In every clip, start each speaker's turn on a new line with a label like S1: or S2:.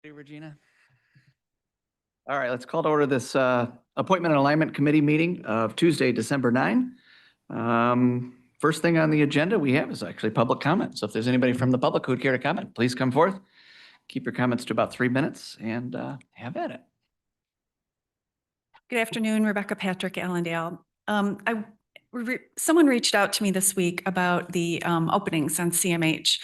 S1: Hey, Regina. All right, let's call to order this Appointment and Alignment Committee meeting of Tuesday, December 9. First thing on the agenda we have is actually public comment. So if there's anybody from the public who would care to comment, please come forth. Keep your comments to about 3 minutes and have at it.
S2: Good afternoon, Rebecca Patrick, Allendale. Someone reached out to me this week about the openings on CMH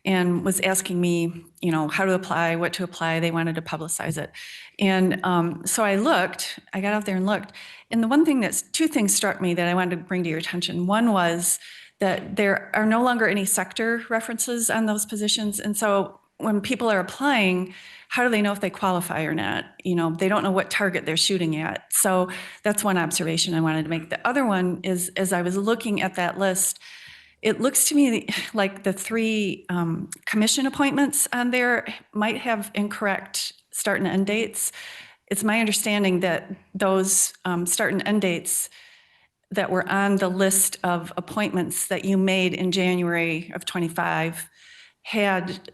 S2: and was asking me, how to apply, what to apply. They wanted to publicize it. And so I got out there and looked. And two things struck me that I wanted to bring to your attention. One was that there are no longer any sector references on those positions. And so when people are applying, how do they know if they qualify or not? They don't know what target they're shooting at. So that's one observation I wanted to make. The other one is, as I was looking at that list, it looks to me like the three commission appointments on there might have incorrect start and end dates. It's my understanding that those start and end dates that were on the list of appointments that you made in January of 25 had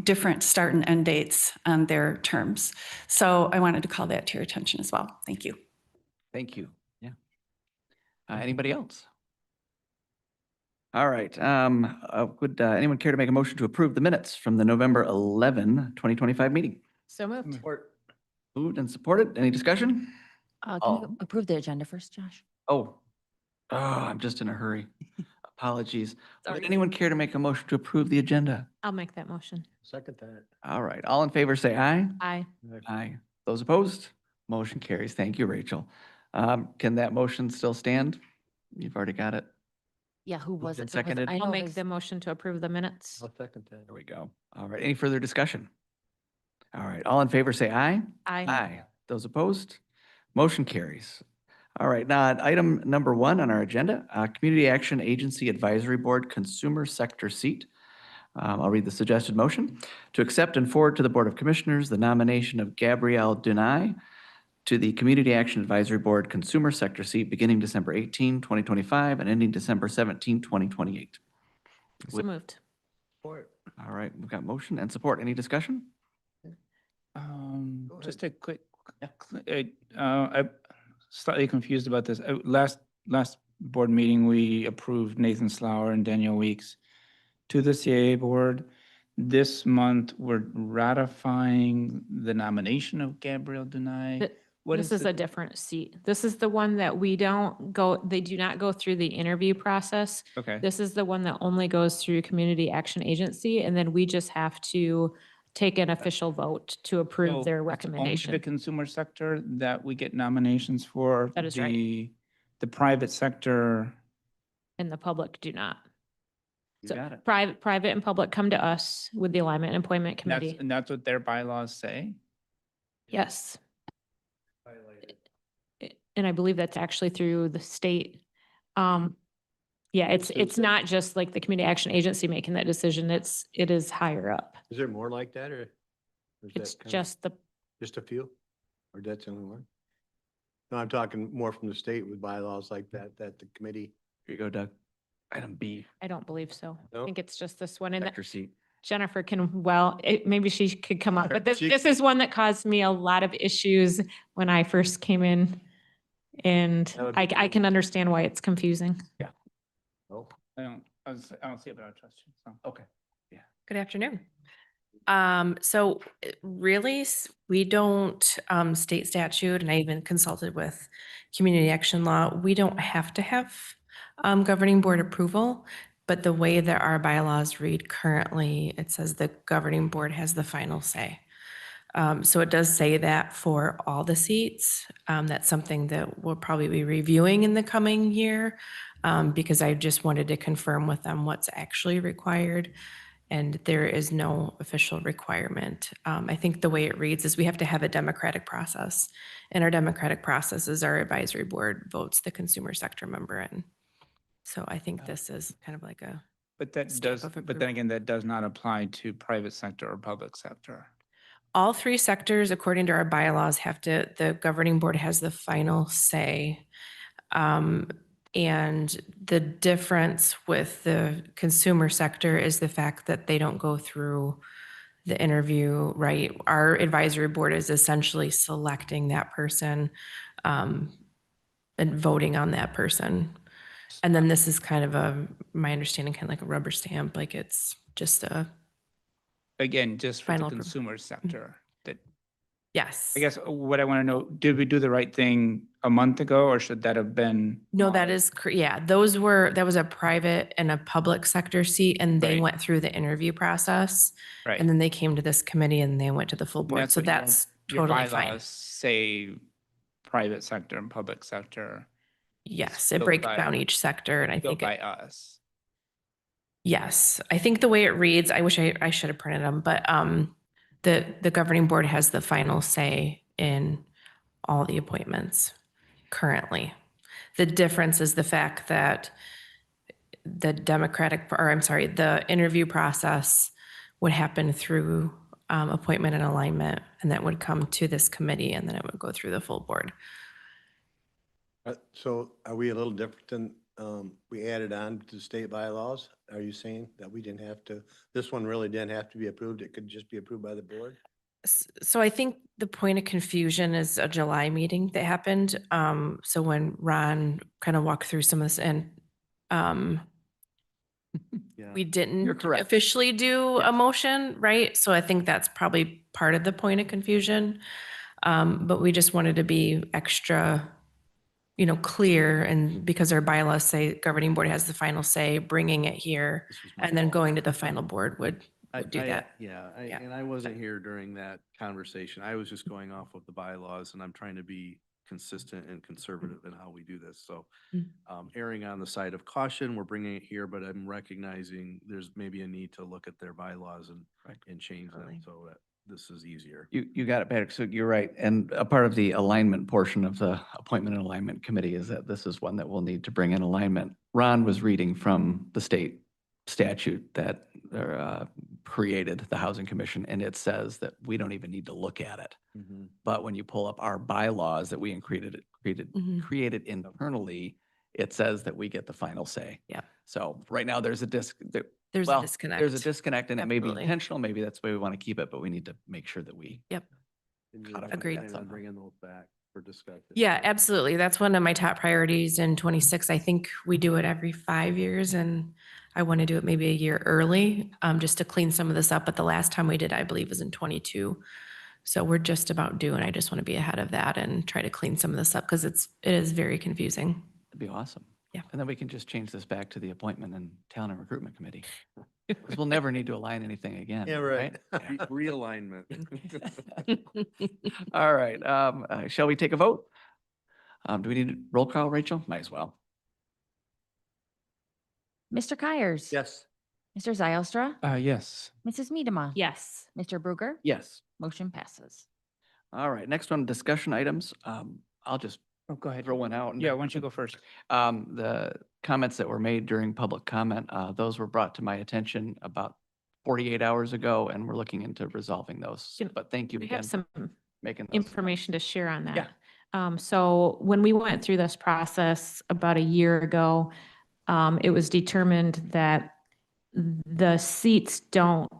S2: different start and end dates on their terms. So I wanted to call that to your attention as well. Thank you.
S1: Thank you. Yeah. Anybody else? All right. Would anyone care to make a motion to approve the minutes from the November 11, 2025 meeting?
S3: So moved.
S1: Support. Moved and supported. Any discussion?
S3: Can you approve the agenda first, Josh?
S1: Oh, I'm just in a hurry. Apologies.
S3: Sorry.
S1: Would anyone care to make a motion to approve the agenda?
S3: I'll make that motion.
S4: Second that.
S1: All right. All in favor, say aye.
S3: Aye.
S1: Aye. Those opposed? Motion carries. Thank you, Rachel. Can that motion still stand? You've already got it.
S3: Yeah, who was
S1: Moved and
S3: it?
S1: seconded.
S3: I know
S5: I'll
S3: it
S5: make
S3: was-
S5: the motion to approve the minutes.
S4: I'll second that.
S1: There we go. All right. Any further discussion? All right. All in favor, say aye.
S5: Aye.
S1: Aye. Those opposed? Motion carries. All right. Now, item number 1 on our agenda, Community Action Agency Advisory Board Consumer Sector Seat. I'll read the suggested motion. To accept and forward to the Board of Commissioners the nomination of Gabrielle Dunai to the Community Action Advisory Board Consumer Sector Seat beginning December 18, 2025 and ending December 17, 2028.
S5: So moved.
S4: Support.
S1: All right. We've got motion and support. Any discussion?
S6: Just a quick, I'm slightly confused about this. Last board meeting, we approved Nathan Slower and Daniel Weeks to the CAA board. This month, we're ratifying the nomination of Gabrielle Dunai.
S5: This is a different seat. This is the one that they do not go through the interview process.
S6: Okay,
S5: This is the one that only goes through Community Action Agency, and then we just have to take an official vote to
S6: so
S5: approve their
S6: it's only
S5: recommendation.
S6: the consumer sector that we get nominations for.
S5: That is right.
S6: The private sector.
S5: And the public do not.
S1: You
S5: So
S1: got it.
S5: private and public come to us with the Alignment and Appointment Committee.
S6: And that's what their bylaws say?
S5: Yes. And I believe that's actually through the state. Yeah, it's not just like the Community Action Agency making that decision. It is higher up.
S4: Is there more like that or? is
S5: It's
S4: that kind of-
S5: just
S4: Just a few? Or that's the only one? No, I'm talking more from the state with bylaws like that the committee.
S1: Here you go, Doug. Item B,
S5: I don't believe so. I
S4: No?
S5: think it's just this one. And
S1: sector seat.
S5: Jennifer maybe she could come up, but this
S4: She-
S5: is one that caused me a lot of issues when I first came in. And
S4: That would be
S5: I
S4: good.
S5: can understand why it's confusing.
S4: Oh,
S6: I don't see it, but I trust you, so.
S1: Okay.
S7: Good afternoon. So really, we don't, state statute, and I even consulted with community action law. We don't have to have governing board approval, but the way that our bylaws read currently, it says the governing board has the final say. So it does say that for all the seats. That's something that we'll probably be reviewing in the coming year, because I just wanted to confirm with them what's actually required. And there is no official requirement. I think the way it reads is we have to have a democratic process. And our democratic process is our advisory board votes the consumer sector member in. So I think this is kind of like a,
S6: But that
S7: Step
S6: does,
S7: of
S6: but
S7: approval.
S6: then again, that does not apply to private sector or public sector.
S7: all three sectors, according to our bylaws, the governing board has the final say. And the difference with the consumer sector is the fact that they don't go through the interview, right? Our advisory board is essentially selecting that person and voting on that person. And then this is kind of my understanding, kind of like a rubber stamp, like it's just
S6: Again, just for the
S7: Final approval.
S6: consumer sector, that,
S7: yes.
S6: I guess what I want to know, did we do the right thing a month ago, or should that have been?
S7: No, that is, yeah, that was a private and a public sector seat, and they
S6: Right.
S7: went through the interview process.
S6: Right.
S7: And then they came to this committee and they went to the full
S6: And
S7: board. So
S6: what your-
S7: that's
S6: your
S7: totally fine.
S6: bylaws say private sector and public sector.
S7: Yes, it
S6: built
S7: breaks
S6: by-
S7: down each sector, and I
S6: Built
S7: think,
S6: by us.
S7: yes, I think the way it reads, I wish I should have printed them, but the governing board has the final say in all the appointments currently. The difference is the fact that the the interview process would happen through appointment and alignment, and that would come to this committee, and then it would go through the full board.
S4: So are we a little different than, we added on to state bylaws? Are you saying that we didn't have to, this one really didn't have to be approved? It could just be approved by the board?
S7: So I think the point of confusion is a July meeting that happened. So when Ron kind of walked through some of this, and
S1: Yeah.
S7: we
S1: You're
S7: didn't
S1: correct.
S7: officially do
S1: Yes.
S7: a motion, right? So I think that's probably part of the point of confusion. But we just wanted to be extra, clear, and because our bylaws say governing board has the final say, bringing it here
S1: This was my
S7: and then
S1: fault.
S7: going to the final board would do that.
S8: Yeah,
S7: Yeah.
S8: and I wasn't here during that conversation. I was just going off of the bylaws, and I'm trying to be consistent and conservative in how we do this. So
S7: Mm.
S8: erring on the side of caution, we're bringing it here, but I'm recognizing there's maybe a need to look at their bylaws and change them
S7: Totally.
S8: so that this is easier.
S1: You got it, Patrick. So you're right. And a part of the alignment portion of the appointment and alignment committee is that this is one that we'll need to bring in alignment. Ron was reading from the state statute that created the Housing Commission, and it says that we don't even need to look at it. But when you pull up our bylaws that we
S7: Mhm.
S1: created internally, it says that we get the final say.
S7: Yeah.
S1: So right now, there's a
S7: There's
S1: well,
S7: a disconnect.
S1: there's a disconnect, and it may be
S7: Absolutely.
S1: intentional. Maybe that's the way we want to keep it, but we need to make sure that we
S8: And you're
S1: Codified
S7: Agreed.
S8: planning on
S1: somehow.
S8: bringing those back for discussion.
S7: Yeah, absolutely. That's one of my top priorities in 26. I think we do it every 5 years, and I want to do it maybe a year early, just to clean some of this up. But the last time we did, I believe, was in 22. So we're just about due, and I just want to be ahead of that and try to clean some of this up because it is very confusing.
S1: That'd be awesome.
S7: Yeah.
S1: And then we can just change this back to the appointment and talent and recruitment committee. Because we'll never need to align anything again.
S4: Yeah, right.
S1: Yeah.
S8: Realignment.
S1: All right. Shall we take a vote? Do we need a roll call, Rachel? Might as well.
S3: Mr. Kyers.
S4: Yes.
S3: Mr. Zylstra.
S6: Yes.
S3: Mrs. Medema.
S5: Yes.
S3: Mr. Bruegger.
S1: Yes.
S3: Motion passes.
S1: All right. Next one, discussion items. I'll just
S6: Oh, go ahead.
S1: throw one out. and-
S6: Yeah, why don't you go first?
S1: The comments that were made during public comment, those were brought to my attention about 48 hours ago, and we're looking into resolving those.
S5: Can-
S1: But thank you
S5: We
S1: again
S5: have
S1: for
S5: some
S1: making those.
S5: information to share on that.
S1: Yeah.
S5: So when we went through this process about a year ago, it was determined that the seats don't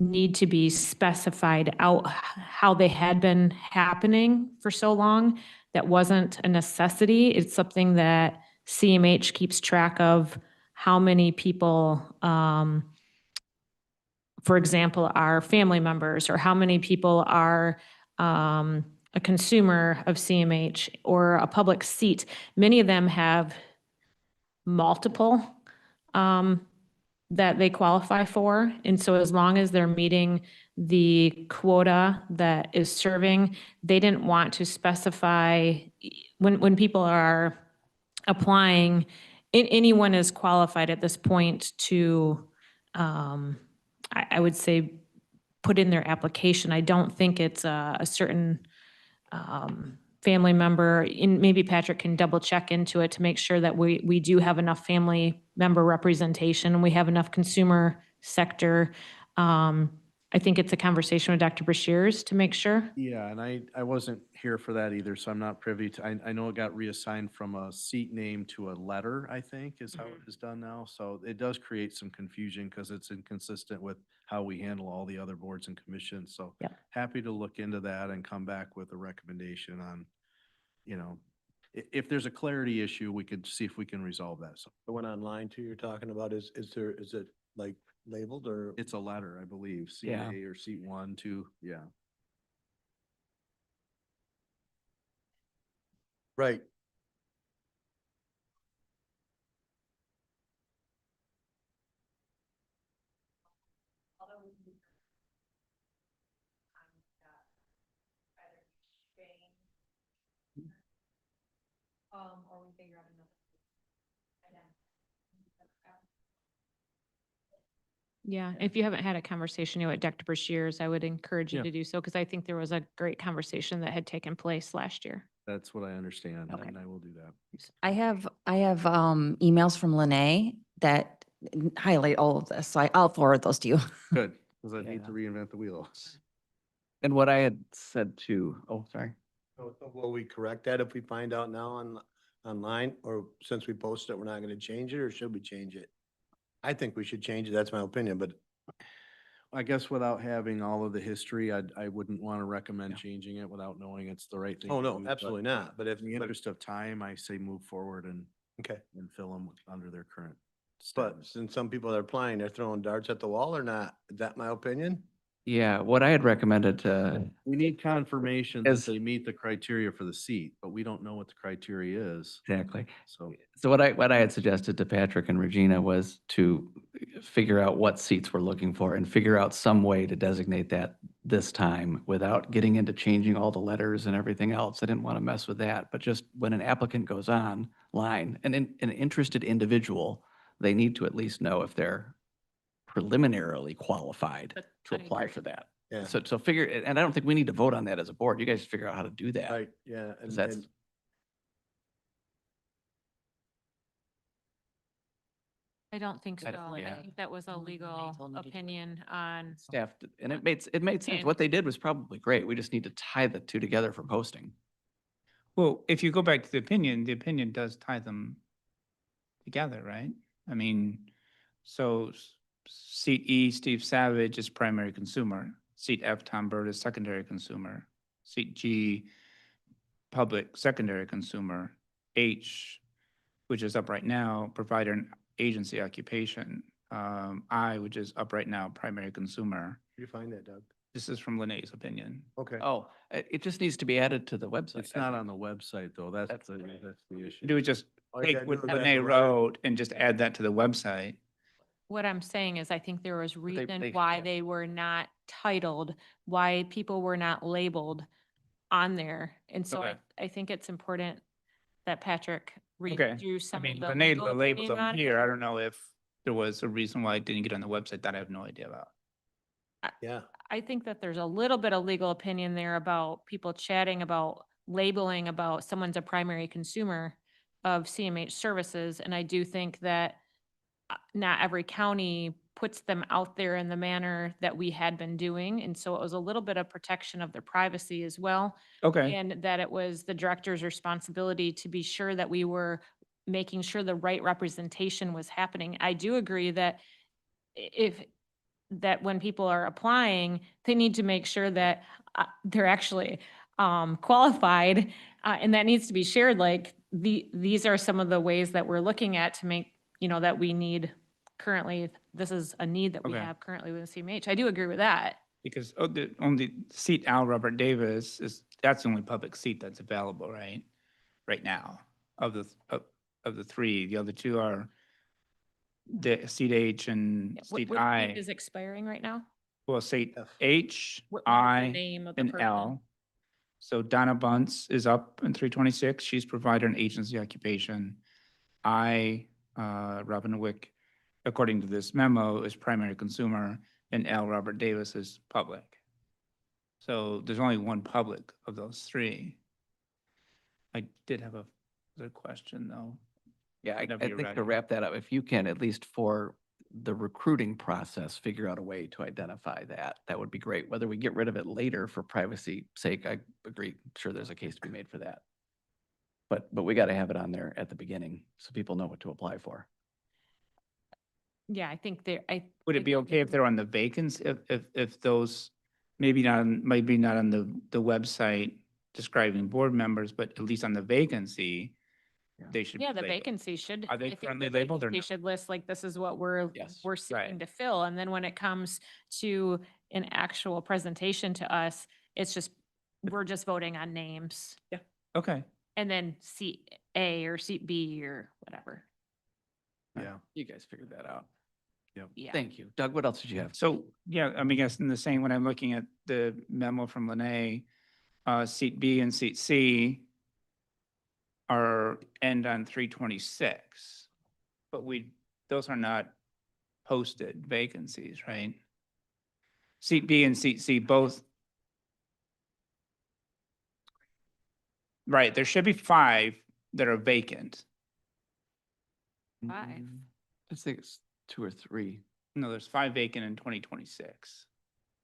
S5: need to be specified out how they had been happening for so long. That wasn't a necessity. It's something that CMH keeps track of how many people, for example, are family members, or how many people are a consumer of CMH or a public seat. Many of them have multiple that they qualify for. And so as long as they're meeting the quota that is serving, they didn't want to specify, when people are applying, anyone is qualified at this point to, I would say, put in their application. I don't think it's a certain family member, and maybe Patrick can double check into it to make sure that we do have enough family member representation and we have enough consumer sector I think it's a conversation with Dr. Brashears to make sure.
S8: Yeah, and I wasn't here for that either, so I'm not privy to, I know it got reassigned from a seat name to a letter, I think, is how it is done now. So it does create some confusion because it's inconsistent with how we handle all the other boards and commissions. So
S5: Yep.
S8: happy to look into that and come back with a recommendation on, if there's a clarity issue, we could see if we can resolve that. So
S4: The one online too you're talking about, is it like labeled or?
S8: it's a letter, I believe, seat
S1: Yeah.
S8: A or seat 1, 2, yeah.
S4: Right.
S2: Or we figure out another.
S5: Yeah, if you haven't had a conversation yet with Dr. Brashears, I would encourage you
S8: Yeah.
S5: to do so because I think there was a great conversation that had taken place last year.
S8: That's what I understand,
S3: Okay.
S8: and I will do that.
S3: I have emails from Lene that highlight all of this, so I'll forward those to you.
S8: Good, because I hate
S1: Yeah.
S8: to reinvent the wheel.
S1: And what I had said to, oh, sorry.
S4: So will we correct that if we find out now online, or since we posted it, we're not gonna change it, or should we change it? I think we should change it. That's my opinion, but
S8: I guess without having all of the history, I wouldn't want to recommend changing it without knowing it's the right thing.
S4: oh
S8: to
S4: no,
S8: do, but
S4: absolutely not. But if,
S8: In the interest of time, I say move forward
S4: okay,
S8: and fill them under their current
S4: but
S8: status.
S4: since some people are applying, they're throwing darts at the wall or not? Is that my opinion?
S1: Yeah, what I had recommended,
S8: We need confirmation that
S1: Is-
S8: they meet the criteria for the seat, but we don't know what the criteria is.
S1: exactly.
S8: So
S1: So what I had suggested to Patrick and Regina was to figure out what seats we're looking for and figure out some way to designate that this time without getting into changing all the letters and everything else. I didn't want to mess with that, but just when an applicant goes online, an interested individual, they need to at least know if they're preliminarily qualified
S5: But
S1: to
S5: I
S1: apply
S5: agree.
S1: for that.
S4: Yeah,
S1: So figure, and I don't think we need to vote on that as a board. You guys figure out how to do that.
S4: right, yeah.
S1: 'Cause that's,
S5: I don't think
S1: I
S5: so.
S1: don't-
S5: I
S1: yeah.
S5: think that was a legal opinion on,
S1: staff, and it made sense.
S5: And-
S1: What they did was probably great. We just need to tie the two together for posting.
S6: Well, if you go back to the opinion does tie them together, right? I mean, so seat E, Steve Savage is primary consumer. Seat F, Tom Bird is secondary consumer. Seat G, public secondary consumer. H, which is up right now, provider and agency occupation. I, which is up right now, primary consumer.
S4: You find that, Doug?
S6: This is from Lene's opinion.
S4: Okay.
S1: Oh, it just needs to be added to the website.
S8: it's not on the website, though. That's the issue.
S6: Do it just
S4: All you
S6: take
S4: gotta
S6: what
S4: do is add
S6: Lene
S4: the letter.
S6: wrote and just add that to the website.
S5: what I'm saying is I think there was
S1: they-
S5: reason
S1: they-
S5: why
S1: yeah.
S5: they were not titled, why people were not labeled on there. And so
S6: Okay.
S5: I think it's important that Patrick read
S6: Okay.
S5: through
S6: I
S5: some of
S6: mean,
S5: the
S6: Lene
S5: legal
S6: labeled
S5: opinion
S6: them
S5: on it.
S6: here. I don't know if there was a reason why it didn't get on the website that I have no idea about.
S4: Yeah,
S5: I think that there's a little bit of legal opinion there about people chatting about labeling about someone's a primary consumer of CMH services. And I do think that not every county puts them out there in the manner that we had been doing. And so it was a little bit of protection of their privacy as well.
S6: Okay,
S5: And that it was the director's responsibility to be sure that we were making sure the right representation was happening. I do agree that that when people are applying, they need to make sure that they're actually qualified. And that needs to be shared, like these are some of the ways that we're looking at to make, that we need currently, this is a need that we
S6: Okay.
S5: have currently with CMH. I do agree with that.
S6: because the only seat Al Robert Davis that's the only public seat that's available, right? Right now, of the three, the other two are the seat H and
S5: Yeah,
S6: seat
S5: which
S6: I.
S5: seat is expiring right now?
S6: Well, seat
S4: F.
S6: H,
S5: What is the
S6: I,
S5: name of the
S6: and
S5: person?
S6: L. So Donna Bunce is up in 326. She's provider and agency occupation. I, Robin Wick, according to this memo, is primary consumer, and L. Robert Davis is public. So there's only one public of those three. I did have a other question, though.
S1: Yeah, I
S6: Whenever you're
S1: think to
S6: ready.
S1: wrap that up, if you can, at least for the recruiting process, figure out a way to identify that. That would be great. Whether we get rid of it later for privacy sake, I agree. Sure, there's a case to be made for that. But we got to have it on there at the beginning so people know what to apply for.
S5: Yeah, I think
S6: Would it be okay if they're on the vacancy, if those, maybe not on the website describing board members, but at least on the vacancy, they should.
S5: Yeah,
S6: be
S5: the
S6: labeled.
S5: vacancy should.
S6: Are they
S5: I think
S6: currently
S5: the
S6: labeled or
S5: vacancy
S6: no?
S5: should list like, this is what we're
S1: Yes.
S5: seeking
S6: Right.
S5: to fill. And then when it comes to an actual presentation to us, it's just, we're just voting on names.
S6: Okay.
S5: And then seat A or seat B or whatever.
S8: Yeah.
S1: You guys figured that out.
S5: Yeah.
S1: Thank you. Doug, what else did you have?
S6: So, yeah, I mean, I guess in the same, when I'm looking at the memo from Lene, seat B and seat C are end on 3/26, but those are not posted vacancies, right? Seat B and seat C both. Right, there should be 5 that are vacant.
S5: 5.
S1: I think it's 2 or 3.
S6: No, there's 5 vacant in 2026.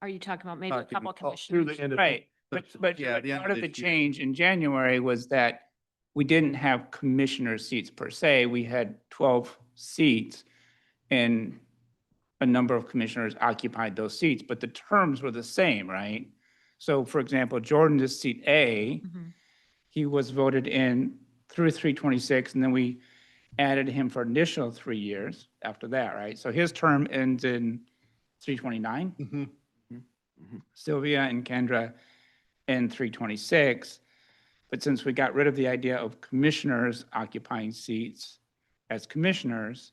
S5: Are you talking about maybe a couple
S8: Through
S5: commissioners?
S8: the end of.
S6: Right, but
S8: Yeah, the end
S6: part of the
S8: this year.
S6: change in January was that we didn't have commissioner seats per se. We had 12 seats and a number of commissioners occupied those seats, but the terms were the same, right? So for example, Jordan is seat A.
S5: Mhm.
S6: He was voted in through 3/26, and then we added him for additional 3 years after that, right? So his term ends in 3/29.
S4: Mhm.
S6: Sylvia and Kendra in 3/26. But since we got rid of the idea of commissioners occupying seats as commissioners,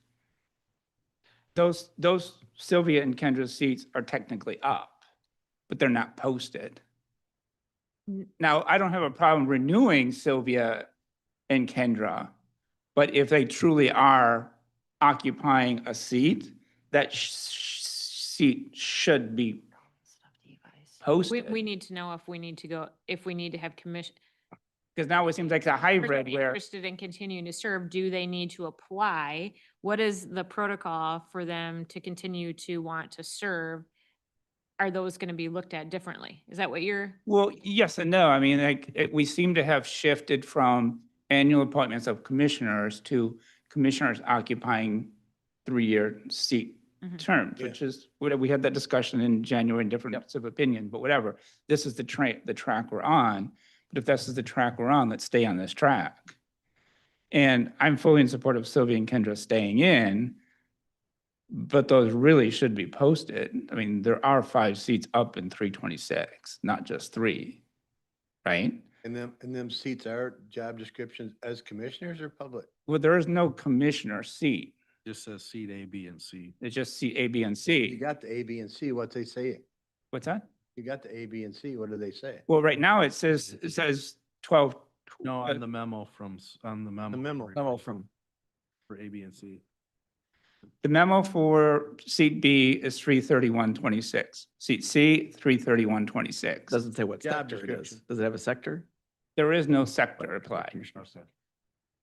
S6: those Sylvia and Kendra's seats are technically up, but they're not posted. Now, I don't have a problem renewing Sylvia and Kendra, but if they truly are occupying a seat, that seat should be posted.
S5: We need to know if we need to go, if we need to have commission.
S6: Because now it seems like it's a
S5: Person
S6: hybrid where,
S5: interested in continuing to serve, do they need to apply? What is the protocol for them to continue to want to serve? Are those going to be looked at differently? Is that what you're?
S6: well, yes and no. I mean, like, we seem to have shifted from annual appointments of commissioners to commissioners occupying 3-year seat
S5: Mhm.
S6: terms,
S4: Yeah.
S6: which is, we had that discussion in January, difference of opinion, but whatever. This is the track we're on. But if this is the track we're on, let's stay on this track. And I'm fully in support of Sylvia and Kendra staying in, but those really should be posted. I mean, there are 5 seats up in 3/26, not just 3, right?
S4: And them seats are job descriptions as commissioners or public?
S6: Well, there is no commissioner seat.
S8: Just says seat A, B, and C.
S6: It's just seat A, B, and
S4: You
S6: C.
S4: got the A, B, and C, what they say?
S6: What's that?
S4: You got the A, B, and C, what do they say?
S6: Well, right now it says 12.
S8: No, on the memo on the memo.
S4: The memo.
S1: Memo from,
S8: For A, B, and C.
S6: The memo for seat B is 3/31/26. Seat C, 3/31/26.
S1: doesn't say what
S4: Job
S1: sector it is.
S4: description.
S1: Does it have a sector?
S6: There is no sector applied.
S8: Commissioner said.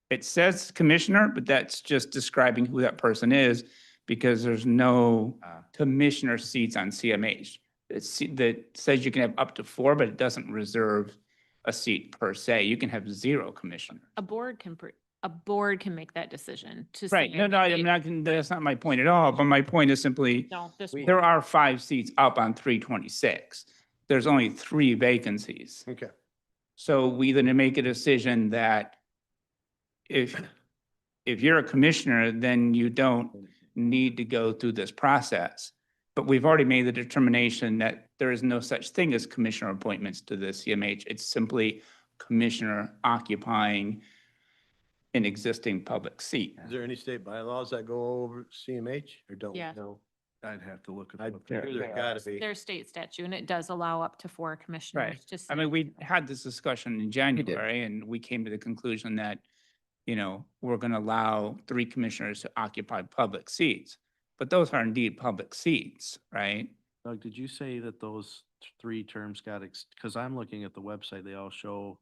S6: It says commissioner, but that's just describing who that person is because there's no commissioner seats on CMH. That says you can have up to 4, but it doesn't reserve a seat per se. You can have 0 commissioners.
S5: A board can make that decision to.
S6: Right,
S5: say,
S6: no,
S5: okay,
S6: I'm not, that's not my point at all, but my point is simply,
S5: No, this.
S6: there are 5 seats up on 3/26. There's only 3 vacancies.
S4: Okay.
S6: So we either make a decision that if you're a commissioner, then you don't need to go through this process. But we've already made the determination that there is no such thing as commissioner appointments to the CMH. It's simply commissioner occupying an existing public seat.
S4: Is there any state bylaws that go over CMH or don't?
S5: Yes.
S4: No.
S8: I'd have to look at.
S4: I'd
S8: what
S4: figure
S8: they-
S4: there gotta be.
S5: Their state statute, and it does allow up to 4 commissioners. Just
S6: I mean, we had this discussion in
S1: did.
S6: January and we came to the conclusion that, we're going to allow 3 commissioners to occupy public seats. But those are indeed public seats, right?
S8: Doug, did you say that those 3 terms got, because I'm looking at the website, they all show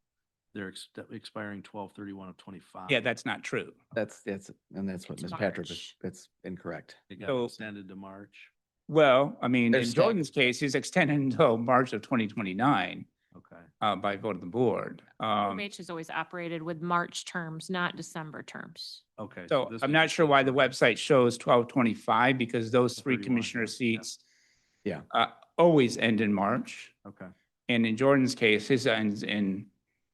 S8: They're expiring 12/31 of 25.
S6: Yeah, that's not true.
S1: That's what
S5: It's
S1: Ms. Patrick is,
S5: March.
S1: that's incorrect.
S8: It got
S6: So-
S8: extended to March.
S6: Well, I mean,
S1: There's
S6: in
S1: staggered.
S6: Jordan's case, he's extended until March of 2029
S8: Okay.
S6: by vote of the board.
S5: CMH has always operated with March terms, not December terms.
S8: Okay.
S6: So
S8: this
S6: I'm
S8: was
S6: not
S8: just
S6: sure why the
S8: temporary.
S6: website shows 12/25 because those three
S8: 31,
S6: commissioner
S8: yeah.
S6: seats
S1: Yeah.
S6: always end in March.
S8: Okay.
S6: And in Jordan's case, his ends in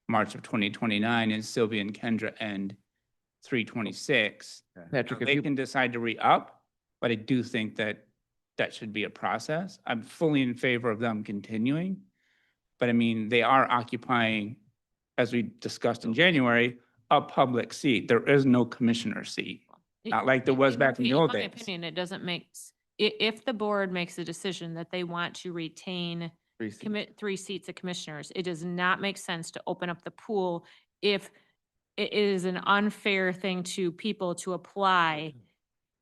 S6: March of 2029 and Sylvia and Kendra end 3/26.
S1: Patrick, if
S6: They
S1: you,
S6: can decide to re-up, but I do think that that should be a process. I'm fully in favor of them continuing. But I mean, they are occupying, as we discussed in January, a public seat. There is no commissioner seat. Not like there was back in the old
S5: my
S6: days.
S5: opinion, it doesn't make, if the board makes a decision that they want to retain
S1: three seats.
S5: commit 3 seats of commissioners, it does not make sense to open up the pool if it is an unfair thing to people to apply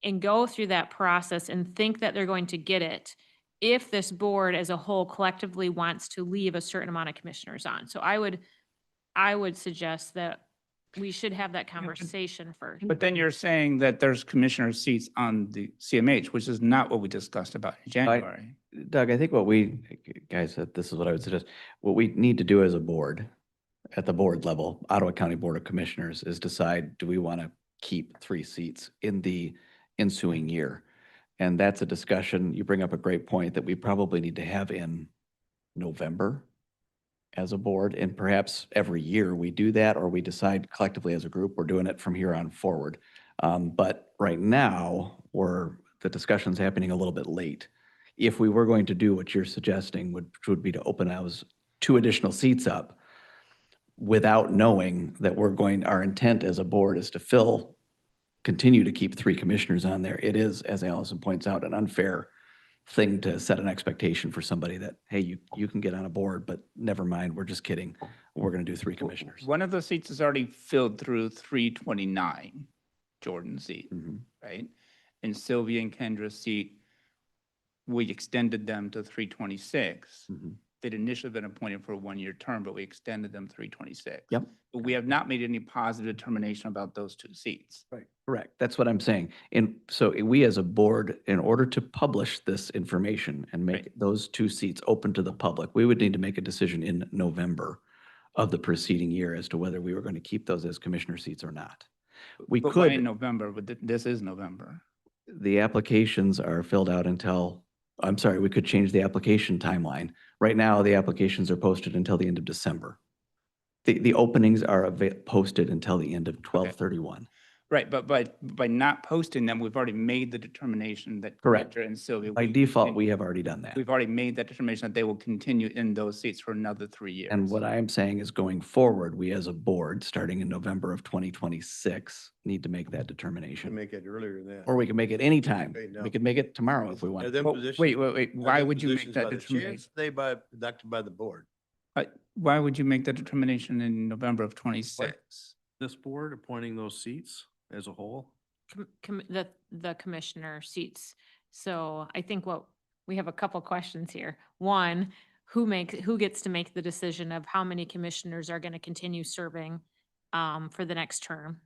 S5: and go through that process and think that they're going to get it if this board as a whole collectively wants to leave a certain amount of commissioners on. So I would suggest that we should have that conversation first.
S6: But then you're saying that there's commissioner seats on the CMH, which is not what we discussed about in January.
S1: Doug, I think what we, guys, this is what I would suggest. What we need to do as a board, at the board level, Ottawa County Board of Commissioners, is decide, do we want to keep 3 seats in the ensuing year? And that's a discussion, you bring up a great point that we probably need to have in November as a board, and perhaps every year we do that, or we decide collectively as a group, we're doing it from here on forward. But right now, the discussion's happening a little bit late. If we were going to do what you're suggesting, which would be to open those 2 additional seats up without knowing that our intent as a board is to continue to keep 3 commissioners on there, it is, as Allison points out, an unfair thing to set an expectation for somebody that, hey, you can get on a board, but never mind, we're just kidding. We're going to do 3 commissioners.
S6: One of the seats is already filled through 3/29, Jordan's seat,
S1: Mhm.
S6: right? And Sylvia and Kendra's seat, we extended them to 3/26.
S1: Mhm.
S6: They'd initially been appointed for a 1-year term, but we extended them 3/26.
S1: Yep.
S6: But we have not made any positive determination about those 2 seats.
S1: Correct. That's what I'm saying. And so we as a board, in order to publish this information and make
S6: Right.
S1: those 2 seats open to the public, we would need to make a decision in November of the preceding year as to whether we were going to keep those as commissioner seats or not. We
S6: But why in
S1: could,
S6: November, but this is November.
S1: the applications are filled out until, I'm sorry, we could change the application timeline. Right now, the applications are posted until the end of December. The openings are posted until the end of 12/31.
S6: Right, but by not posting them, we've already made the determination that
S1: Correct.
S6: Kendra and Sylvia.
S1: By
S6: will
S1: default,
S6: continue-
S1: we have already done that.
S6: We've already made that determination that they will continue in those seats for another 3 years.
S1: And what I am saying is going forward, we as a board, starting in November of 2026, need to make that
S4: Should
S1: determination.
S4: make it earlier than that.
S1: Or we can make it anytime.
S4: Right now.
S1: We could make it tomorrow if we
S4: Are
S1: want.
S4: them
S6: Well,
S4: positions-
S6: wait,
S4: are
S6: why
S4: them
S6: would you make
S4: positions
S6: that
S4: by the chairs?
S6: determination?
S4: They adopted by the board.
S6: Why would you make that determination in November of 26?
S8: This board appointing those seats as a whole?
S5: The commissioner seats. So I think we have a couple questions here. One, who gets to make the decision of how many commissioners are going to continue serving for the next term?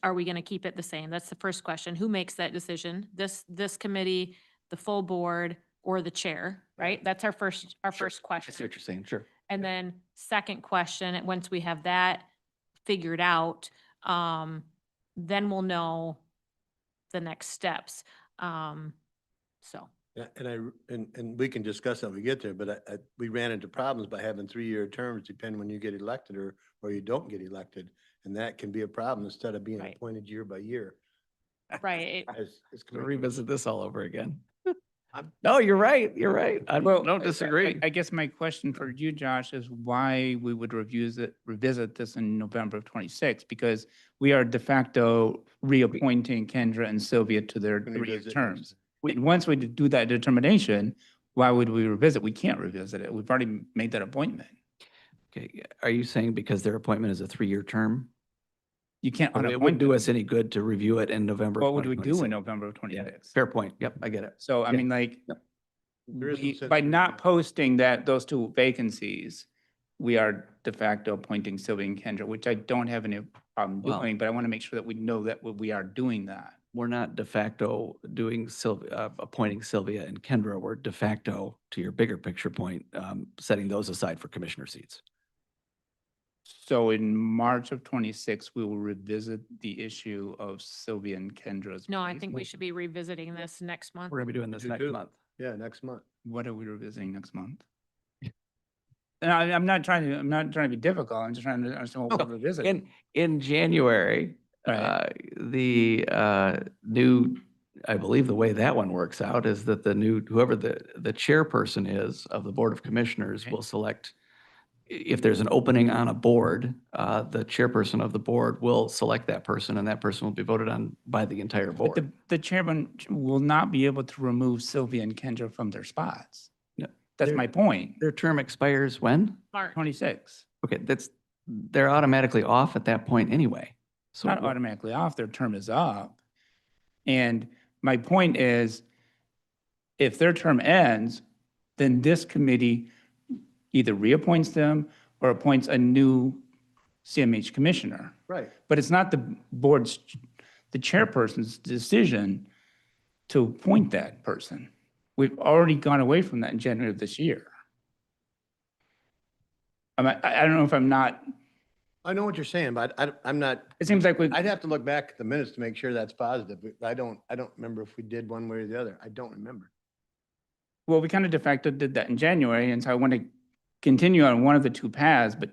S5: Are we going to keep it the same? That's the first question. Who makes that decision? This committee, the full board, or the chair, right? That's our first
S1: Sure.
S5: first
S1: I see
S5: question.
S1: what you're saying, sure.
S5: And then second question, once we have that figured out, then we'll know the next steps. So,
S4: Yeah, and we can discuss that when we get there, but we ran into problems by having 3-year terms, depending when you get elected or you don't get elected. And that can be a problem instead of being
S5: Right.
S4: appointed year by year.
S5: right,
S4: It's
S1: Gonna
S4: gonna
S1: revisit this all over again.
S4: I'm-
S1: No, you're right, you're right. I don't
S6: I-
S1: disagree.
S6: I guess my question for you, Josh, is why we would revisit this in November of 26, because we are de facto reappointing Kendra and Sylvia to their
S4: Can
S6: 3-year
S4: revisit
S6: terms.
S1: We-
S6: And once we do that determination, why would we revisit? We can't revisit it. We've already made that appointment.
S1: Okay, are you saying because their appointment is a 3-year term?
S6: You can't
S1: It
S6: unappoint
S1: wouldn't do
S6: them.
S1: us any good to review it in November. of
S6: What would we do
S1: 2026.
S6: in November of
S1: Yeah,
S6: 26?
S1: fair point. Yep, I get it.
S6: So I
S1: Yeah.
S6: mean, like,
S1: Yep.
S4: There is some sense
S6: by
S4: to it.
S6: not posting those 2 vacancies, we are de facto appointing Sylvia and Kendra, which I don't have any problem
S1: Well-
S6: doing, but I want to make sure that we know that we are doing that.
S1: We're not de facto doing appointing Sylvia and Kendra. We're de facto, to your bigger picture point, setting those aside for commissioner seats.
S6: So in March of 26, we will revisit the issue of Sylvia and Kendra's.
S5: No, I
S6: place.
S5: think we should be revisiting this next month.
S1: We're gonna be doing this
S4: You
S1: next
S4: do.
S1: month.
S4: Yeah, next month.
S6: What are we revisiting next month? And I'm not trying to be difficult. I'm just trying to understand what we're revisiting.
S1: In January,
S6: Right.
S1: the new, I believe the way that one works out is that whoever the chairperson is of the Board of Commissioners
S6: Okay.
S1: will select, if there's an opening on a board, the chairperson of the board will select that person, and that person will be voted on by the entire
S6: But
S1: board.
S6: the chairman will not be able to remove Sylvia and Kendra from their spots.
S1: No,
S6: That's
S1: they're-
S6: my point.
S1: Their term expires when?
S5: March.
S6: 26.
S1: Okay, they're automatically off at that point anyway. So
S6: Not automatically off, their term is up. And my point is, if their term ends, then this committee either reappoints them or appoints a new CMH commissioner.
S4: Right.
S6: But it's not the board's, the chairperson's decision to appoint that person. We've already gone away from that in January of this year. I don't know if I'm not,
S4: I know what you're saying, but I'm not,
S6: it seems like we,
S4: I'd have to look back at the minutes to make sure that's positive. I don't remember if we did one way or the other. I don't remember.
S6: well, we kind of de facto did that in January, and so I want to continue on one of the two paths, but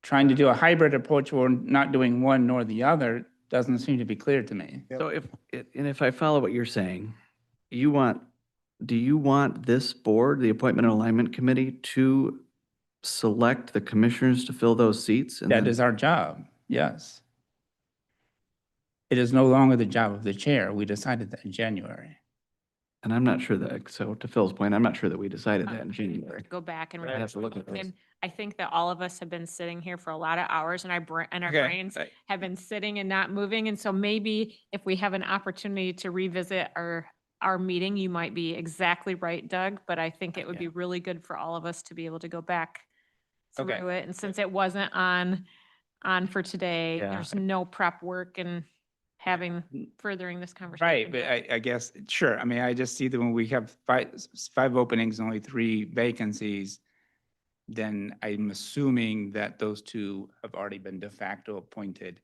S6: trying to do a hybrid approach where we're not doing one nor the other doesn't seem to be clear to me.
S1: So if I follow what you're saying, do you want this board, the Appointment and Alignment Committee, to select the commissioners to fill those seats? And
S6: That
S1: then-
S6: is our job, yes. It is no longer the job of the chair. We decided that in January.
S1: And I'm not sure that, so to Phil's point, I'm not sure that we decided that in January.
S5: Go back and.
S1: I'd have to look at
S5: review.
S1: this.
S5: And I think that all of us have been sitting here for a lot of hours and our
S6: Okay.
S5: brains have been sitting and not moving. And so maybe if we have an opportunity to revisit our meeting, you might be exactly right, Doug, but I think it would be really good for all of us to be able to go back
S6: Okay.
S5: through it. And since it wasn't on for today,
S1: Yeah.
S5: there's no prep work and furthering this conversation.
S6: Right, but I guess, sure, I mean, I just see that when we have five openings, only 3 vacancies, then I'm assuming that those 2 have already been de facto appointed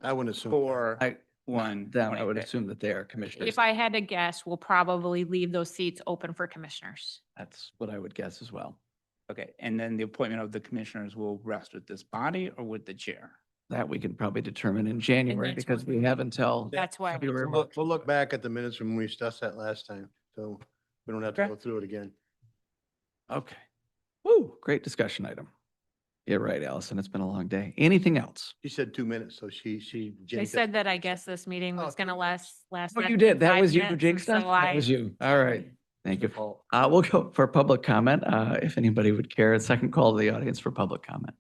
S4: I wouldn't assume.
S6: for
S1: I-
S6: one.
S1: Then I would
S6: 26.
S1: assume that they are commissioners.
S5: If I had to guess, we'll probably leave those seats open for commissioners.
S1: That's what I would guess as well.
S6: Okay, and then the appointment of the commissioners will rest with this body or with the chair?
S1: That we can probably determine in January
S5: that's
S1: because
S5: what-
S1: we have until
S5: That's why.
S1: February.
S4: We'll look back at the minutes from when we discussed that last time, so we don't have to
S6: Okay.
S4: go through it again.
S1: Okay. Woo, great discussion item. You're right, Allison. It's been a long day. Anything else?
S4: She said 2 minutes, so she.
S5: They
S4: jinxed it.
S5: said that I guess this meeting
S4: Oh,
S5: was gonna last.
S1: Oh,
S5: less
S1: you
S5: than
S1: did. That
S5: 5
S1: was you who
S5: minutes, and
S1: jinxed us?
S5: so
S1: That was you. All right. Thank you. We'll go for public comment. If anybody would care, a second call to the audience for public comment.